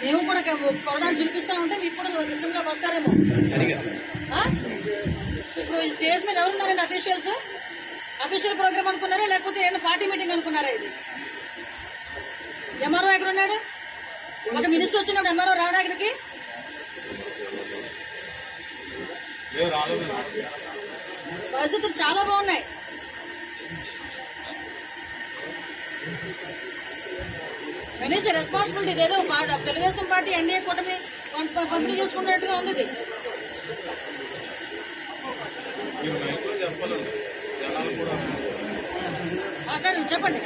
మేము కూడా కొరడాలు చూపిస్తా ఉంటే మీకు కూడా సిస్టంలోకి వస్తారేమో. ఇప్పుడు ఈ స్టేజ్ మీద ఎవరున్నారండి అఫీషియల్స్? అఫీషియల్ ప్రోగ్రామ్ అనుకున్నారా లేకపోతే ఏమన్నా పార్టీ మీటింగ్ అనుకున్నారా? ఇది ఎంఆర్ఓ ఎక్కడ ఉన్నాడు? ఒక మినిస్టర్ వచ్చినాడు ఎంఆర్ఓ రావడానికి. పరిస్థితులు చాలా బాగున్నాయి. కనీస రెస్పాన్సిబిలిటీ ఏదో తెలుగుదేశం పార్టీ ఎన్డీఏ కూటమి పంపిణీ చేసుకున్నట్టుగా ఉంది. ఇది చెప్పండి.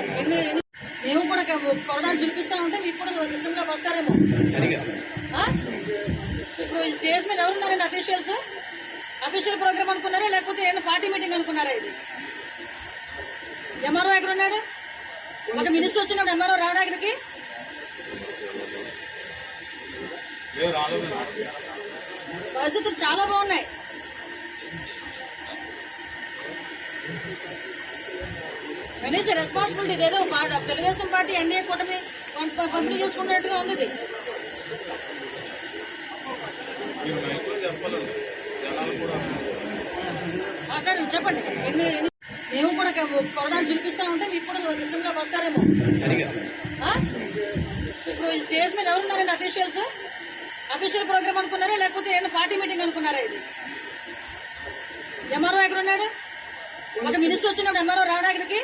మేము కూడా కొరడాలు చూపిస్తా ఉంటే మీకు కూడా సిస్టంలోకి వస్తారేమో. ఇప్పుడు ఈ స్టేజ్ మీద ఎవరున్నారండి అఫీషియల్స్? అఫీషియల్ ప్రోగ్రామ్ అనుకున్నారా లేకపోతే ఏమన్నా పార్టీ మీటింగ్ అనుకున్నారా? ఇది ఎంఆర్ఓ ఎక్కడ ఉన్నాడు? ఒక మినిస్టర్ వచ్చినాడు ఎంఆర్ఓ రావడానికి. పరిస్థితులు చాలా బాగున్నాయి. కనీస రెస్పాన్సిబిలిటీ ఏదో తెలుగుదేశం పార్టీ ఎన్డీఏ కూటమి పంపిణీ చేసుకున్నట్టుగా ఉంది. ఇది చెప్పండి. మేము కూడా కొరడాలు చూపిస్తా ఉంటే మీకు కూడా సిస్టంలోకి వస్తారేమో. ఇప్పుడు ఈ స్టేజ్ మీద ఎవరున్నారండి అఫీషియల్స్? అఫీషియల్ ప్రోగ్రామ్ అనుకున్నారా లేకపోతే ఏమన్నా పార్టీ మీటింగ్ అనుకున్నారా? ఇది ఎంఆర్ఓ ఎక్కడ ఉన్నాడు? ఒక మినిస్టర్ వచ్చినాడు ఎంఆర్ఓ రావడానికి.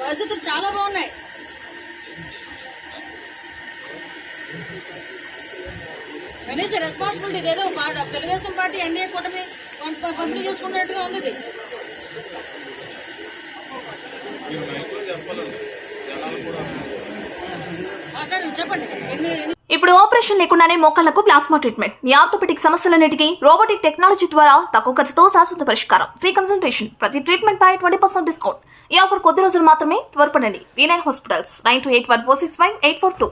పరిస్థితులు చాలా బాగున్నాయి. కనీస రెస్పాన్సిబిలిటీ ఏదో తెలుగుదేశం పార్టీ ఎన్డీఏ కూటమి పంపిణీ చేసుకున్నట్టుగా ఉంది. ఇది చెప్పండి. ఇప్పుడు ఆపరేషన్ లేకుండానే మోకాళ్లకు ప్లాస్మా ట్రీట్మెంట్. మీ ఆర్థోపెటిక్ సమస్యలన్నిటికీ రోబోటిక్ టెక్నాలజీ ద్వారా తక్కువ ఖర్చుతో శాశ్వత పరిష్కారం. Free consultation. ప్రతి ట్రీట్మెంట్ పై 20% డిస్కౌంట్. ఈ ఆఫర్ కొద్ది రోజులు మాత్రమే. త్వరపడండి. V9 hospitals 9281465842.